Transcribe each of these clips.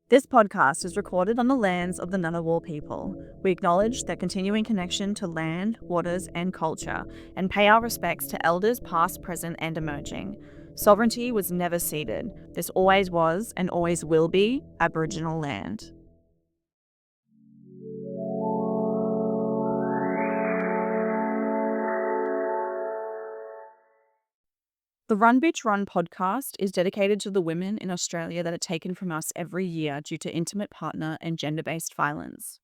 This podcast is recorded on the lands of the Ngunnawal people. We acknowledge their continuing connection to land, waters, and culture, and pay our respects to elders past, present, and emerging. Sovereignty was never ceded. This always was and always will be Aboriginal land. The Run Bitch Run podcast is dedicated to the women in Australia that are taken from us every year due to intimate partner and gender-based violence.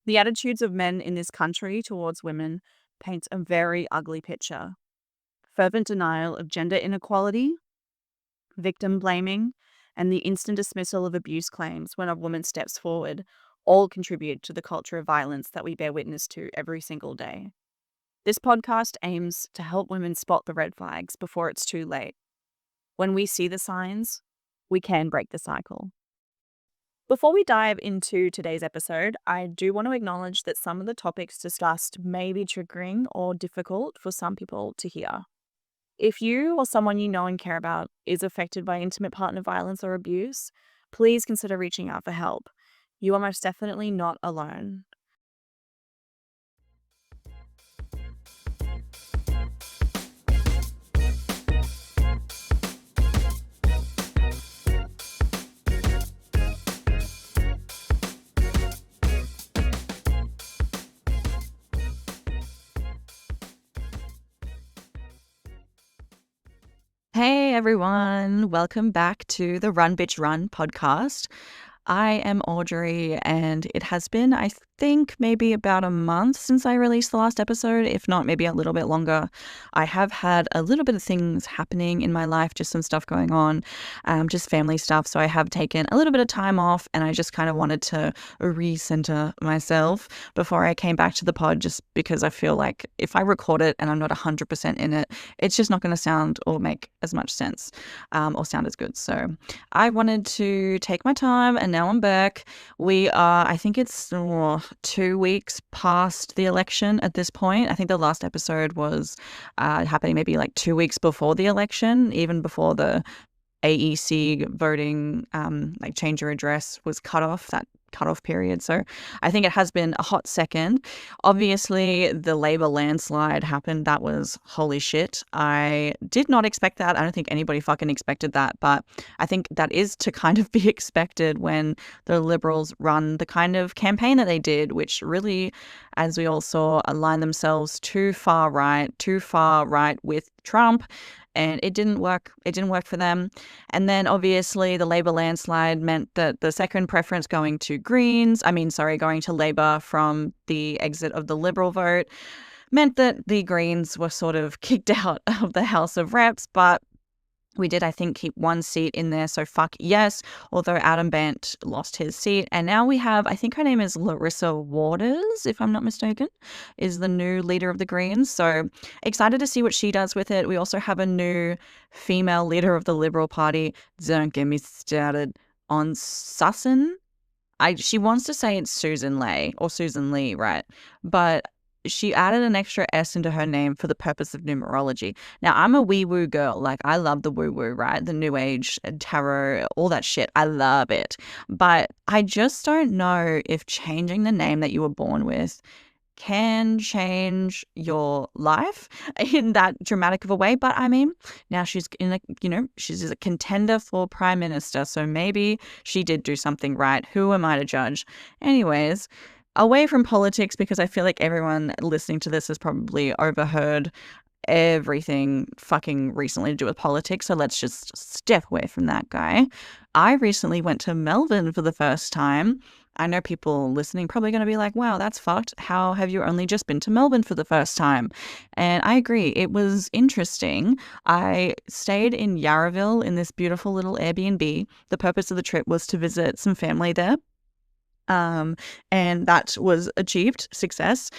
The attitudes of men in this country towards women paints a very ugly picture. Fervent denial of gender inequality, victim blaming, and the instant dismissal of abuse claims when a woman steps forward all contribute to the culture of violence that we bear witness to every single day. This podcast aims to help women spot the red flags before it's too late. When we see the signs, we can break the cycle. Before we dive into today's episode, I do want to acknowledge that some of the topics discussed may be triggering or difficult for some people to hear. If you or someone you know and care about is affected by intimate partner violence or abuse, please consider reaching out for help. You are most definitely not alone. Hey everyone, welcome back to the Run Bitch Run podcast. I am Audrey, and it has been, I think, maybe about a month since I released the last episode, if not maybe a little bit longer. I have had a little bit of things happening in my life, just some stuff going on, just family stuff. So I have taken a little bit of time off, and I just kind of wanted to recenter myself before I came back to the pod, just because I feel like if I record it and I'm not 100% in it, it's just not going to sound or make as much sense or sound as good. So I wanted to take my time, and now I'm back. We are, I think it's 2 weeks past the election at this point. I think the last episode was happening maybe like 2 weeks before the election, even before the AEC voting, like change your address was cut off, that cut-off period. So I think it has been a hot second. Obviously, the Labor landslide happened. That was holy shit. I did not expect that. I don't think anybody fucking expected that. But I think that is to kind of be expected when the Liberals run the kind of campaign that they did, which really, as we all saw, aligned themselves too far right with Trump. And it didn't work. It didn't work for them. And then obviously the Labor landslide meant that the second preference going to Labor from the exit of the Liberal vote meant that the Greens were sort of kicked out of the House of Reps. But we did, I think, keep one seat in there, so fuck yes, although Adam Bant lost his seat. And now we have, I think her name is Larissa Waters, if I'm not mistaken, is the new leader of the Greens. So excited to see what she does with it. We also have a new female leader of the Liberal Party. Don't get me started on Sussan. She wants to say it's Susan Lee, right? But she added an extra S into her name for the purpose of numerology. Now, I'm a wee-woo girl. Like, I love the woo-woo, right? The New Age, tarot, all that shit. I love it. But I just don't know if changing the name that you were born with can change your life in that dramatic of a way. But I mean, now she's she's a contender for prime minister. So maybe she did do something right. Who am I to judge? Anyways, away from politics, because I feel like everyone listening to this has probably overheard everything fucking recently to do with politics. So let's just step away from that guy. I recently went to Melbourne for the first time. I know people listening probably going to be like, wow, that's fucked. How have you only just been to Melbourne for the first time? And I agree. It was interesting. I stayed in Yarraville in this beautiful little Airbnb. The purpose of the trip was to visit some family there. And that was achieved success.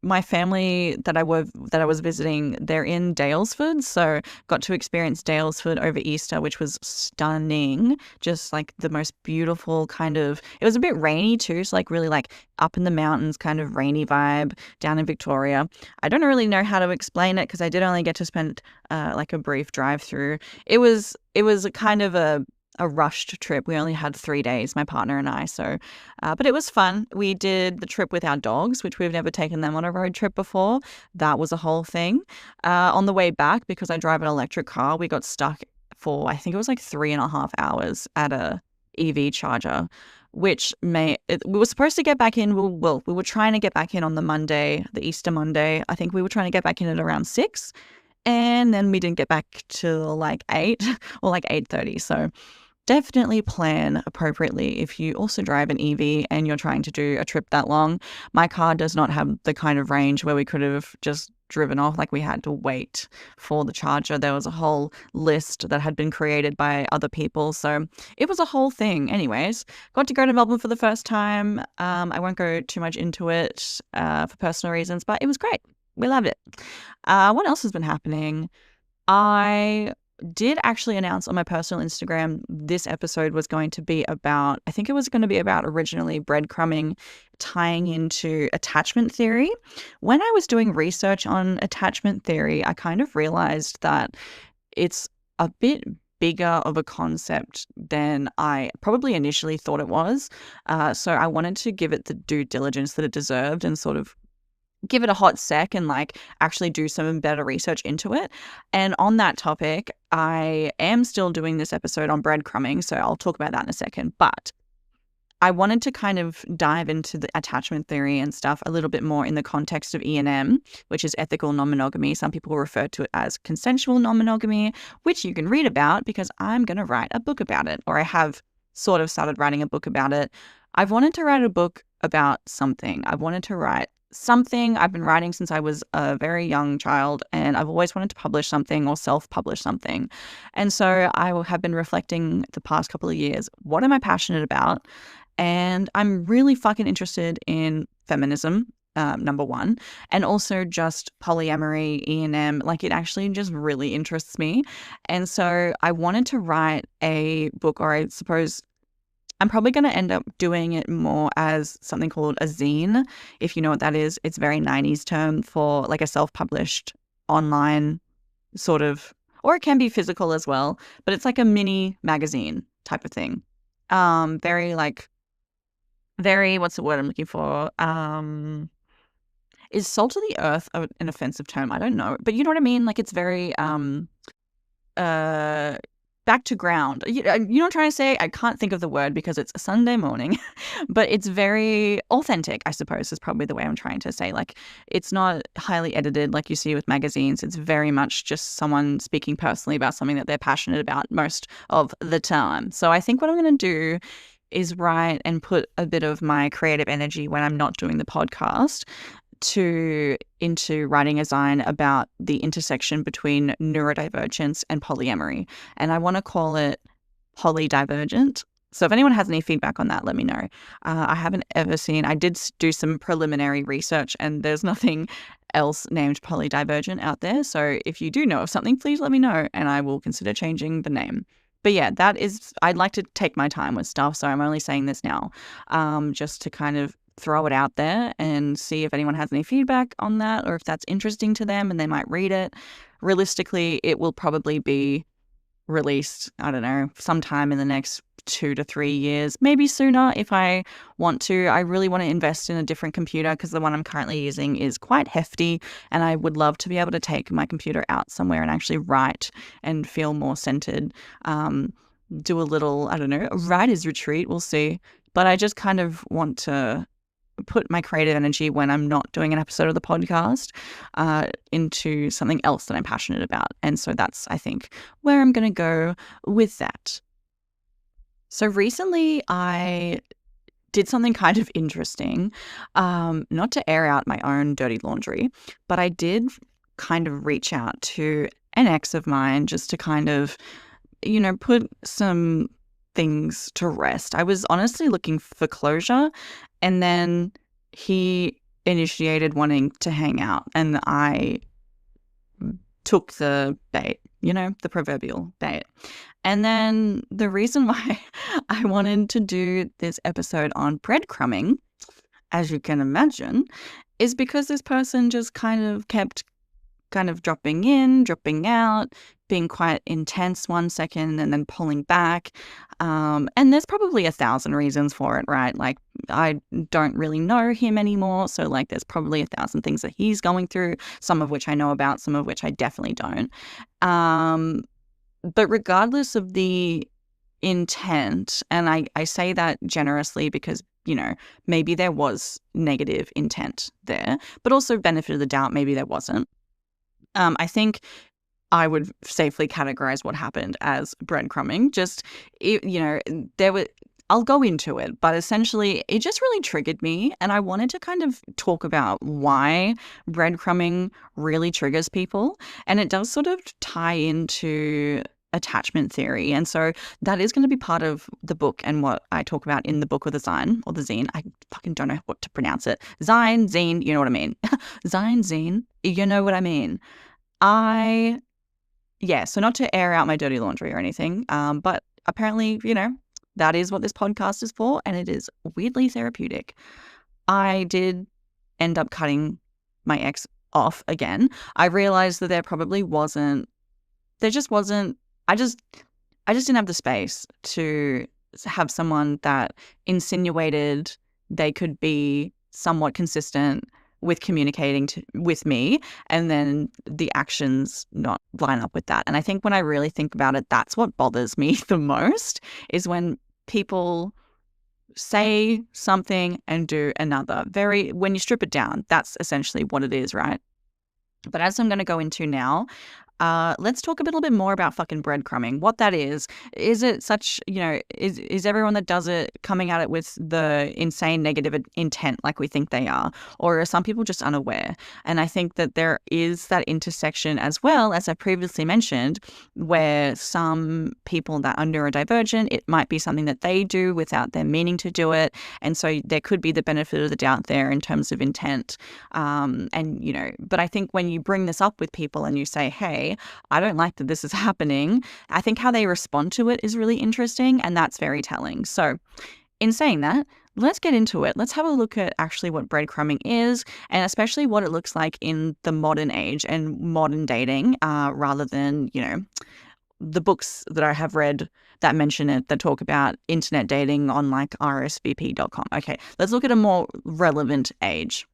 My family that I was visiting, they're in Daylesford, so got to experience Daylesford over Easter, which was stunning. Just like the most beautiful kind of. It was a bit rainy too, so like really like up in the mountains kind of rainy vibe down in Victoria. I don't really know how to explain it because I did only get to spend like a brief drive through. It was a kind of a a rushed trip. We only had 3 days, my partner and I. So, but it was fun. We did the trip with our dogs, which we've never taken them on a road trip before. That was a whole thing. On the way back, because I drive an electric car, we got stuck for, I think it was like 3.5 hours at a EV charger, which we were supposed to get back in. We were trying to get back in on the Monday, the Easter Monday. I think we were trying to get back in at around 6, and then we didn't get back till like 8 or like 8:30. So definitely plan appropriately if you also drive an EV and you're trying to do a trip that long. My car does not have the kind of range where we could have just driven off. Like, we had to wait for the charger. There was a whole list that had been created by other people. So it was a whole thing. Anyways, got to go to Melbourne for the first time. I won't go too much into it for personal reasons, but it was great. We loved it. What else has been happening? I did actually announce on my personal Instagram this episode was going to be about, I think it was going to be about originally breadcrumbing, tying into attachment theory. When I was doing research on attachment theory, I kind of realized that it's a bit bigger of a concept than I probably initially thought it was. So I wanted to give it the due diligence that it deserved and sort of give it a hot sec and like actually do some better research into it. And on that topic, I am still doing this episode on breadcrumbing, so I'll talk about that in a second. But I wanted to kind of dive into the attachment theory and stuff a little bit more in the context of E&M, which is ethical non-monogamy. Some people refer to it as consensual non-monogamy, which you can read about because I'm going to write a book about it, or I have sort of started writing a book about it. I've wanted to write a book about something. I've wanted to write something. I've been writing since I was a very young child, and I've always wanted to publish something or self-publish something. And so I have been reflecting the past couple of years, what am I passionate about? And I'm really fucking interested in feminism, number one, and also just polyamory, E&M. Like, it actually just really interests me. And so I wanted to write a book, or I suppose I'm probably going to end up doing it more as something called a zine, if you know what that is. It's a very 90s term for like a self-published online sort of, or it can be physical as well, but it's like a mini magazine type of thing. Very, what's the word I'm looking for? Is salt of the earth an offensive term? I don't know, but you know what I mean? Like, it's very, back to ground. You know what I'm trying to say? I can't think of the word because it's a Sunday morning, but it's very authentic, I suppose, is probably the way I'm trying to say. Like, it's not highly edited like you see with magazines. It's very much just someone speaking personally about something that they're passionate about most of the time. So I think what I'm going to do is write and put a bit of my creative energy when I'm not doing the podcast into writing a zine about the intersection between neurodivergence and polyamory. And I want to call it polydivergent. So if anyone has any feedback on that, let me know. I haven't ever seen, I did do some preliminary research and there's nothing else named polydivergent out there. So if you do know of something, please let me know and I will consider changing the name. But yeah, I'd like to take my time with stuff. So I'm only saying this now just to kind of throw it out there and see if anyone has any feedback on that or if that's interesting to them and they might read it. Realistically, it will probably be released, I don't know, sometime in the next 2 to 3 years, maybe sooner if I want to. I really want to invest in a different computer because the one I'm currently using is quite hefty and I would love to be able to take my computer out somewhere and actually write and feel more centered. Do a little, I don't know, a writer's retreat, we'll see. But I just kind of want to put my creative energy when I'm not doing an episode of the podcast into something else that I'm passionate about. And so that's, I think, where I'm going to go with that. So recently I did something kind of interesting, not to air out my own dirty laundry, but I did kind of reach out to an ex of mine just to kind of, you know, put some things to rest. I was honestly looking for closure, and then he initiated wanting to hang out, and I took the bait, you know, the proverbial bait. And then the reason why I wanted to do this episode on breadcrumbing, as you can imagine, is because this person just kind of kept kind of dropping in, dropping out, being quite intense 1 second and then pulling back. And there's probably 1,000 reasons for it, right? Like, I don't really know him anymore. So, like, there's probably 1,000 things that he's going through, some of which I know about, some of which I definitely don't. But regardless of the intent, and I say that generously because, maybe there was negative intent there, but also benefit of the doubt, maybe there wasn't. I think I would safely categorize what happened as breadcrumbing. There were. I'll go into it, but essentially it just really triggered me, and I wanted to kind of talk about why breadcrumbing really triggers people, and it does sort of tie into attachment theory. And so that is going to be part of the book and what I talk about in the book or the zine or the zine. I fucking don't know what to pronounce it. Zine, you know what I mean. Zine, you know what I mean. So not to air out my dirty laundry or anything, but apparently, that is what this podcast is for, and it is weirdly therapeutic. I did end up cutting my ex off again. I realized that there just wasn't, I just didn't have the space to have someone that insinuated they could be somewhat consistent with communicating with me, and then the actions not line up with that. And I think when I really think about it, that's what bothers me the most, is when people say something and do another. When you strip it down, that's essentially what it is, right? But as I'm going to go into now, let's talk a little bit more about fucking breadcrumbing, what that is. Is it such, is everyone that does it coming at it with the insane negative intent like we think they are? Or are some people just unaware? And I think that there is that intersection as well, as I previously mentioned, where some people that are neurodivergent, it might be something that they do without them meaning to do it. And so there could be the benefit of the doubt there in terms of intent. But I think when you bring this up with people and you say, hey, I don't like that this is happening, I think how they respond to it is really interesting, and that's very telling. So in saying that, let's get into it. Let's have a look at actually what breadcrumbing is, and especially what it looks like in the modern age and modern dating, rather than, the books that I have read that mention it, that talk about internet dating on like rsvp.com. Okay, let's look at a more relevant age.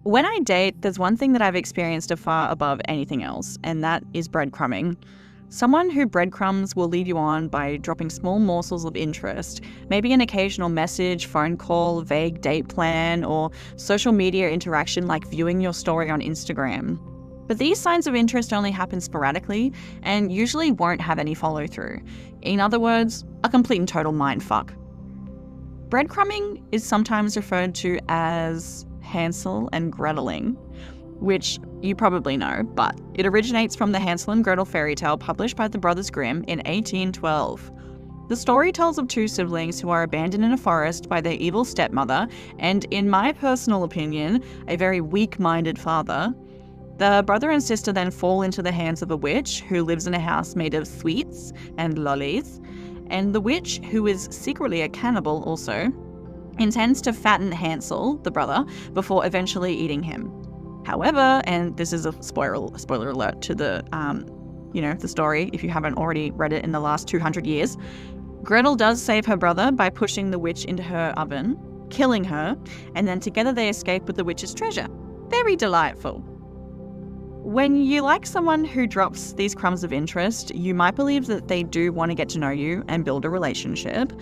When I date, there's one thing that I've experienced far above anything else, and that is breadcrumbing. Someone who breadcrumbs will lead you on by dropping small morsels of interest, maybe an occasional message, phone call, vague date plan, or social media interaction like viewing your story on Instagram. But these signs of interest only happen sporadically and usually won't have any follow through. In other words, a complete and total mindfuck. Breadcrumbing is sometimes referred to as Hansel and Greteling, which you probably know, but it originates from the Hansel and Gretel fairy tale published by the Brothers Grimm in 1812. The story tells of two siblings who are abandoned in a forest by their evil stepmother and, in my personal opinion, a very weak-minded father. The brother and sister then fall into the hands of a witch who lives in a house made of sweets and lollies, and the witch, who is secretly a cannibal also, intends to fatten Hansel, the brother, before eventually eating him. However, and this is a spoiler alert to the story if you haven't already read it in the last 200 years, Gretel does save her brother by pushing the witch into her oven, killing her, and then together they escape with the witch's treasure. Very delightful. When you like someone who drops these crumbs of interest, you might believe that they do want to get to know you and build a relationship.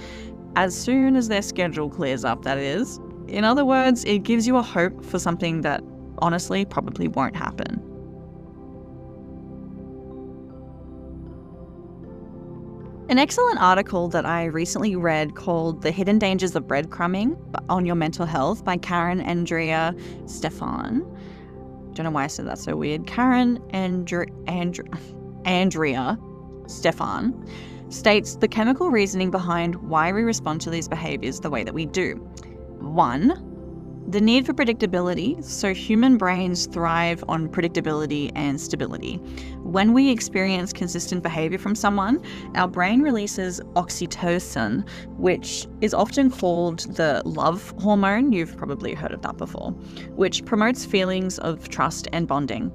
As soon as their schedule clears up, that is. In other words, it gives you a hope for something that honestly probably won't happen. An excellent article that I recently read called The Hidden Dangers of Breadcrumbing on Your Mental Health by Karen Andrea Stefan. Don't know why I said that so weird. Andrea Stefan states the chemical reasoning behind why we respond to these behaviours the way that we do. 1. The need for predictability. So human brains thrive on predictability and stability. When we experience consistent behavior from someone, our brain releases oxytocin, which is often called the love hormone. You've probably heard of that before, which promotes feelings of trust and bonding.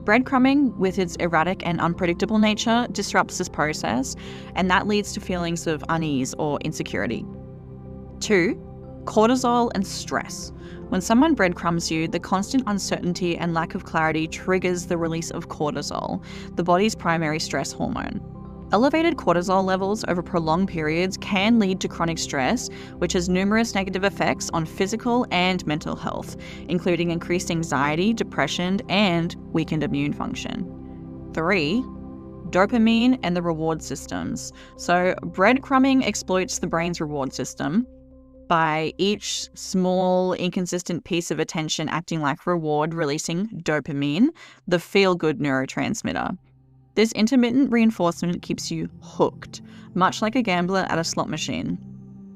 Breadcrumbing, with its erratic and unpredictable nature, disrupts this process, and that leads to feelings of unease or insecurity. 2. Cortisol and stress. When someone breadcrumbs you, the constant uncertainty and lack of clarity triggers the release of cortisol, the body's primary stress hormone. Elevated cortisol levels over prolonged periods can lead to chronic stress, which has numerous negative effects on physical and mental health, including increased anxiety, depression, and weakened immune function. 3. Dopamine and the reward systems. So breadcrumbing exploits the brain's reward system by each small, inconsistent piece of attention acting like reward, releasing dopamine, the feel-good neurotransmitter. This intermittent reinforcement keeps you hooked, much like a gambler at a slot machine.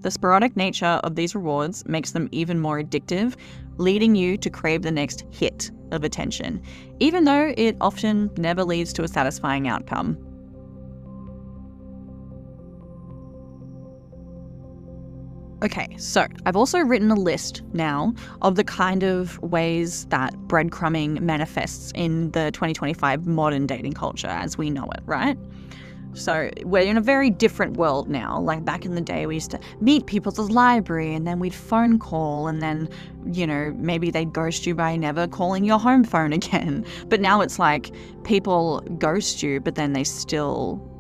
The sporadic nature of these rewards makes them even more addictive, leading you to crave the next hit of attention, even though it often never leads to a satisfying outcome. Okay, so I've also written a list now of the kind of ways that breadcrumbing manifests in the 2025 modern dating culture as we know it, right? So we're in a very different world now. Like back in the day, we used to meet people at the library and then we'd phone call and then, maybe they'd ghost you by never calling your home phone again. But now it's like people ghost you, but then they still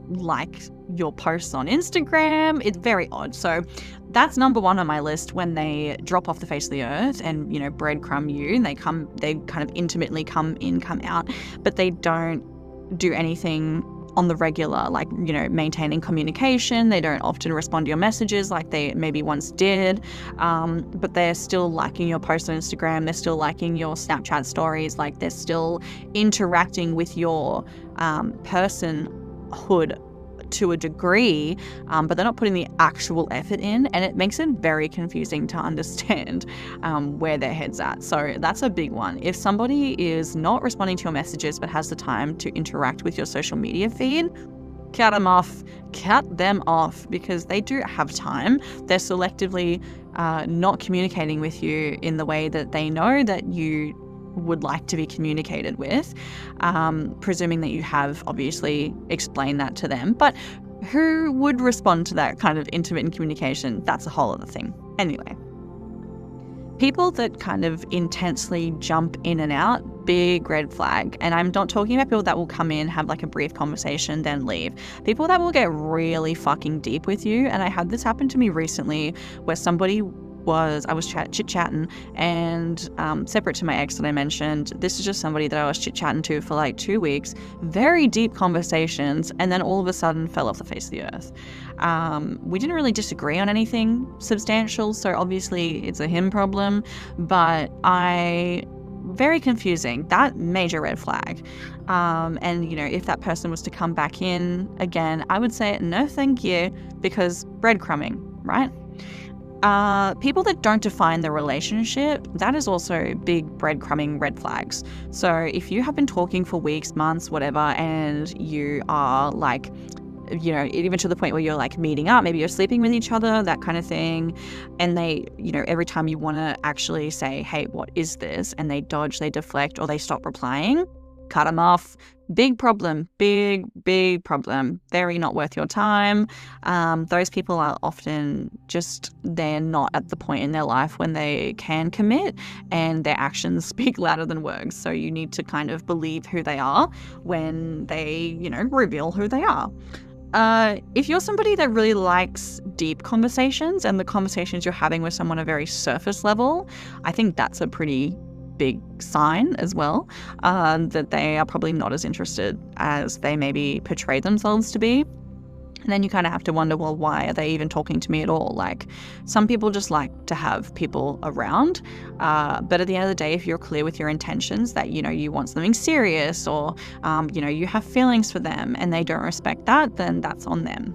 like your posts on Instagram. It's very odd. So that's number one on my list when they drop off the face of the earth and, breadcrumb you. And they kind of intimately come in, come out, but they don't do anything on the regular, like, maintaining communication. They don't often respond to your messages like they maybe once did, but they're still liking your posts on Instagram. They're still liking your Snapchat stories. Like they're still interacting with your personhood to a degree, but they're not putting the actual effort in, and it makes it very confusing to understand where their head's at. So that's a big one. If somebody is not responding to your messages but has the time to interact with your social media feed, cut them off because they do have time. They're selectively not communicating with you in the way that they know that you would like to be communicated with, presuming that you have obviously explained that to them. But who would respond to that kind of intermittent communication? That's a whole other thing. Anyway, people that kind of intensely jump in and out, big red flag. And I'm not talking about people that will come in, have like a brief conversation, then leave. People that will get really fucking deep with you. And I had this happen to me recently where I was chit-chatting, and separate to my ex that I mentioned, this is just somebody that I was chit-chatting to for like 2 weeks, very deep conversations, and then all of a sudden fell off the face of the earth. We didn't really disagree on anything substantial, so obviously it's a him problem, but very confusing. That major red flag. And if that person was to come back in again, I would say no thank you, because breadcrumbing, right? People that don't define the relationship, that is also big breadcrumbing red flags. So if you have been talking for weeks, months, whatever, and you are like, even to the point where you're like meeting up, maybe you're sleeping with each other, that kind of thing, and they, every time you want to actually say, hey, what is this? And they dodge, they deflect, or they stop replying, cut them off. Big problem, big problem. Very not worth your time. Those people are often they're not at the point in their life when they can commit, and their actions speak louder than words. So you need to kind of believe who they are when they, reveal who they are. If you're somebody that really likes deep conversations and the conversations you're having with someone are very surface level, I think that's a pretty big sign as well, that they are probably not as interested as they maybe portray themselves to be. And then you kind of have to wonder, well, why are they even talking to me at all? Like, some people just like to have people around. But at the end of the day, if you're clear with your intentions that, you want something serious or, you have feelings for them and they don't respect that, then that's on them.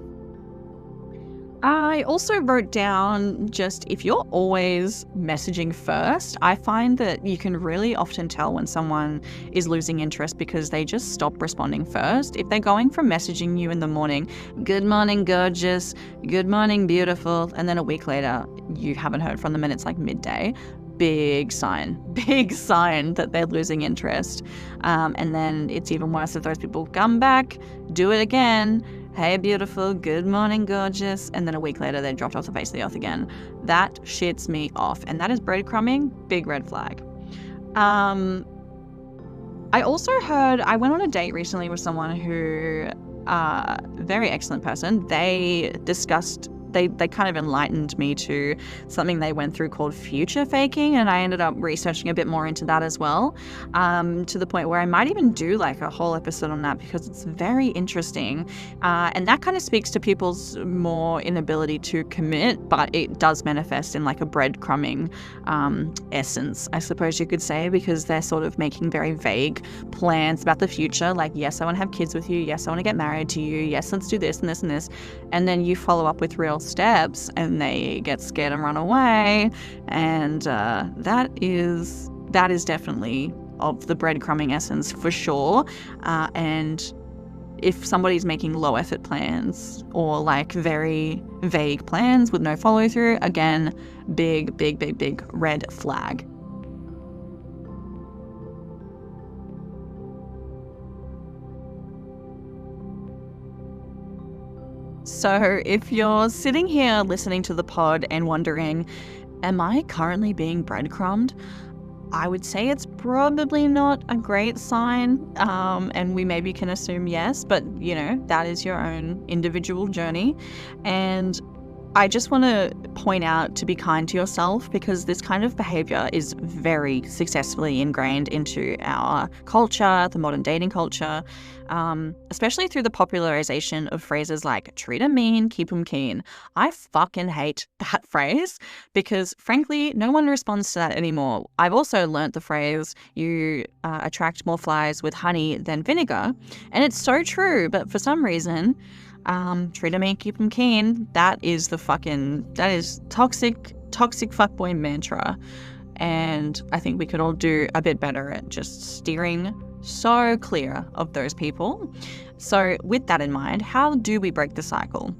I also wrote down just if you're always messaging first, I find that you can really often tell when someone is losing interest because they just stop responding first. If they're going from messaging you in the morning, good morning, gorgeous, good morning, beautiful, and then a week later, you haven't heard from them and it's like midday, big sign that they're losing interest. And then it's even worse if those people come back, do it again. Hey, beautiful, good morning, gorgeous. And then a week later, they dropped off the face of the earth again. That shits me off. And that is breadcrumbing, big red flag. I also heard, I went on a date recently with someone who, very excellent person. They discussed, they kind of enlightened me to something they went through called future faking, and I ended up researching a bit more into that as well, to the point where I might even do like a whole episode on that because it's very interesting, and that kind of speaks to people's more inability to commit, but it does manifest in like a breadcrumbing essence, I suppose you could say, because they're sort of making very vague plans about the future, like, yes, I want to have kids with you, yes, I want to get married to you, yes, let's do this and this and this, and then you follow up with real steps and they get scared and run away, and that is definitely of the breadcrumbing essence for sure. And if somebody's making low effort plans or like very vague plans with no follow through, again, big red flag. So if you're sitting here listening to the pod and wondering, am I currently being breadcrumbed? I would say it's probably not a great sign, and we maybe can assume yes, but that is your own individual journey. And I just want to point out to be kind to yourself, because this kind of behavior is very successfully ingrained into our culture, the modern dating culture, especially through the popularization of phrases like treat 'em mean, keep 'em keen. I fucking hate that phrase because, frankly, no one responds to that anymore. I've also learnt the phrase, you attract more flies with honey than vinegar, and it's so true, but for some reason, treat 'em mean, keep 'em keen, that is toxic fuckboy mantra. And I think we could all do a bit better at just steering so clear of those people. So with that in mind, how do we break the cycle?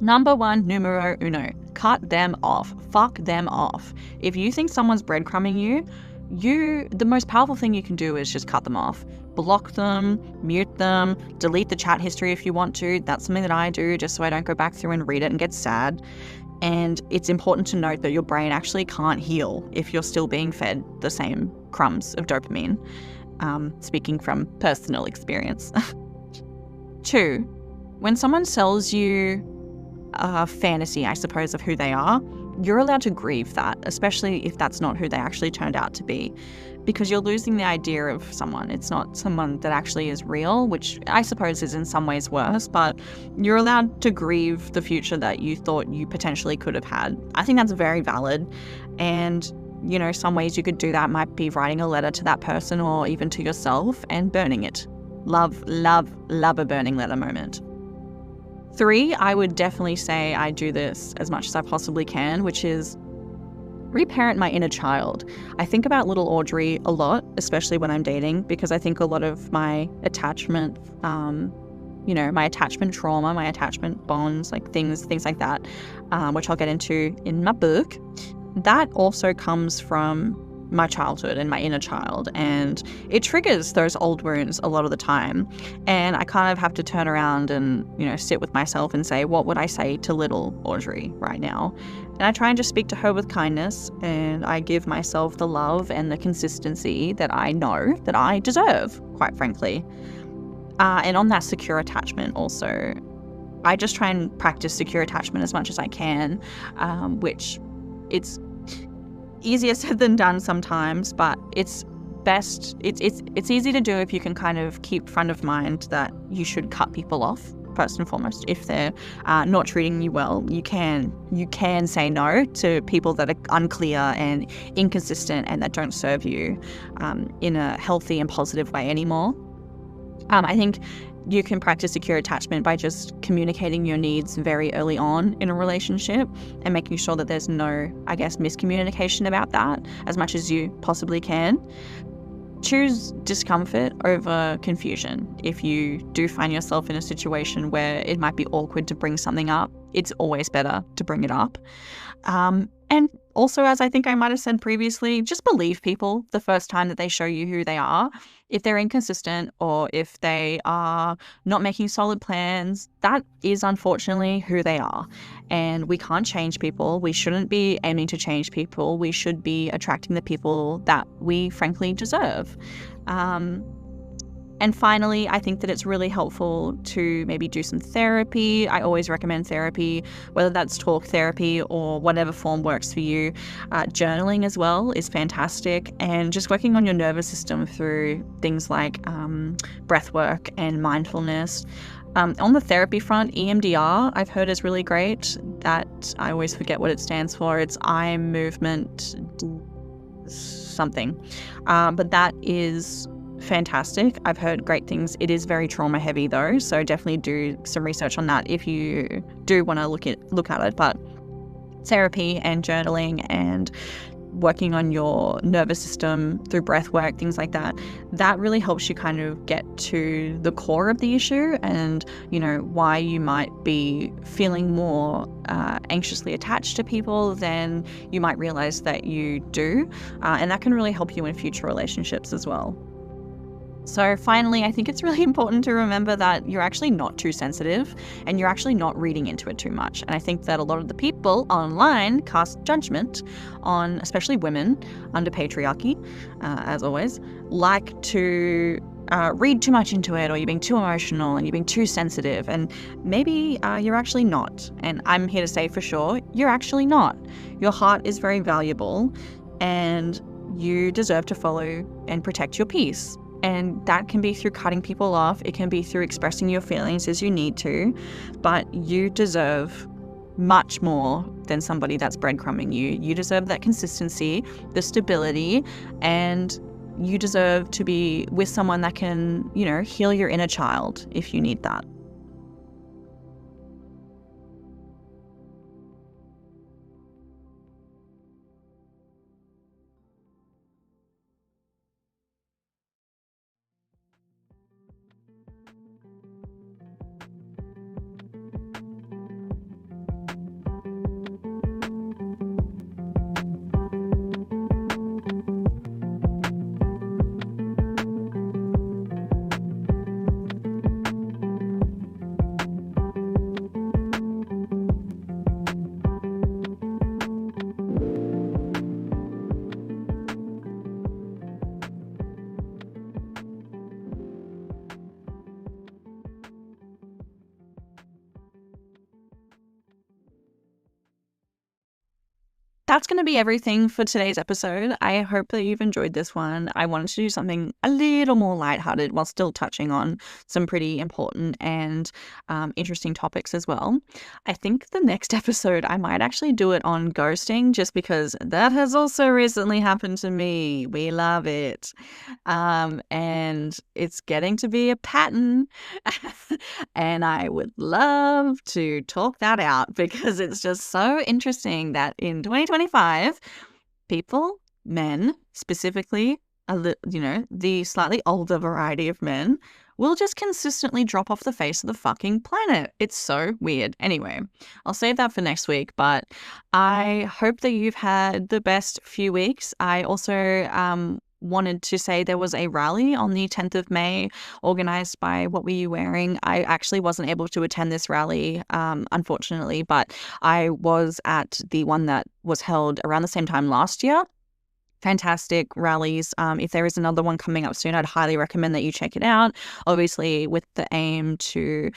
Number one, numero uno, cut them off. Fuck them off. If you think someone's breadcrumbing you, the most powerful thing you can do is just cut them off. Block them, mute them, delete the chat history if you want to. That's something that I do just so I don't go back through and read it and get sad. And it's important to note that your brain actually can't heal if you're still being fed the same crumbs of dopamine. Speaking from personal experience. 2, when someone sells you a fantasy, I suppose, of who they are, you're allowed to grieve that, especially if that's not who they actually turned out to be, because you're losing the idea of someone. It's not someone that actually is real, which I suppose is in some ways worse, but you're allowed to grieve the future that you thought you potentially could have had. I think that's very valid. And some ways you could do that might be writing a letter to that person or even to yourself and burning it. Love a burning letter moment. 3, I would definitely say I do this as much as I possibly can, which is reparent my inner child. I think about little Audrey a lot, especially when I'm dating, because I think a lot of my attachment, my attachment trauma, my attachment bonds, like things like that, which I'll get into in my book, that also comes from my childhood and my inner child, and it triggers those old wounds a lot of the time. And I kind of have to turn around and sit with myself and say, what would I say to little Audrey right now? And I try and just speak to her with kindness, and I give myself the love and the consistency that I know that I deserve, quite frankly. And on that secure attachment also, I just try and practice secure attachment as much as I can, which it's easier said than done sometimes, but it's best. It's easy to do if you can kind of keep front of mind that you should cut people off first and foremost. If they're not treating you well, you can say no to people that are unclear and inconsistent and that don't serve you in a healthy and positive way anymore. I think you can practice secure attachment by just communicating your needs very early on in a relationship and making sure that there's no, I guess, miscommunication about that as much as you possibly can. Choose discomfort over confusion. If you do find yourself in a situation where it might be awkward to bring something up, it's always better to bring it up. And also, as I think I might have said previously, just believe people the first time that they show you who they are. If they're inconsistent or if they are not making solid plans, that is unfortunately who they are. And we can't change people. We shouldn't be aiming to change people. We should be attracting the people that we frankly deserve. And finally, I think that it's really helpful to maybe do some therapy. I always recommend therapy, whether that's talk therapy or whatever form works for you. Journaling as well is fantastic, and just working on your nervous system through things like breath work and mindfulness. On the therapy front, EMDR I've heard is really great. That I always forget what it stands for. It's eye movement something, but that is fantastic. I've heard great things. It is very trauma heavy though, so definitely do some research on that if you do want to look at it. But therapy and journaling and working on your nervous system through breath work, things like that, that really helps you kind of get to the core of the issue and, why you might be feeling more anxiously attached to people than you might realize that you do. And that can really help you in future relationships as well. So finally, I think it's really important to remember that you're actually not too sensitive and you're actually not reading into it too much. And I think that a lot of the people online cast judgment on, especially women under patriarchy, as always, like to read too much into it, or you're being too emotional and you're being too sensitive. And maybe you're actually not. And I'm here to say for sure, you're actually not. Your heart is very valuable and you deserve to follow and protect your peace. And that can be through cutting people off. It can be through expressing your feelings as you need to. But you deserve much more than somebody that's breadcrumbing you. You deserve that consistency, the stability, and you deserve to be with someone that can, heal your inner child if you need that. That's going to be everything for today's episode. I hope that you've enjoyed this one. I wanted to do something a little more lighthearted while still touching on some pretty important and interesting topics as well. I think the next episode, I might actually do it on ghosting, just because that has also recently happened to me. We love it. And it's getting to be a pattern. And I would love to talk that out because it's just so interesting that in 2025, people, men specifically, the slightly older variety of men, will just consistently drop off the face of the fucking planet. It's so weird. Anyway, I'll save that for next week, but I hope that you've had the best few weeks. I also wanted to say there was a rally on the 10th of May organized by What Were You Wearing? I actually wasn't able to attend this rally, unfortunately, but I was at the one that was held around the same time last year. Fantastic rallies. If there is another one coming up soon, I'd highly recommend that you check it out. Obviously, with the aim to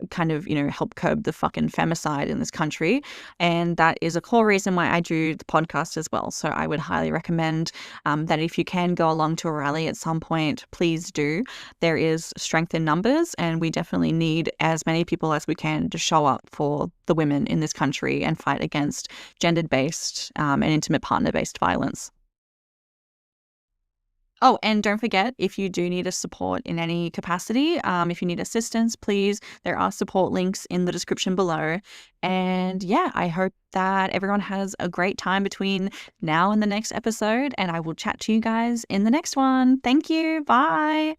kind of, help curb the fucking femicide in this country. And that is a core reason why I do the podcast as well. So I would highly recommend that if you can go along to a rally at some point, please do. There is strength in numbers, and we definitely need as many people as we can to show up for the women in this country and fight against gendered-based and intimate partner-based violence. Oh, and don't forget, if you do need a support in any capacity, if you need assistance, please, there are support links in the description below. And yeah, I hope that everyone has a great time between now and the next episode, and I will chat to you guys in the next one. Thank you. Bye.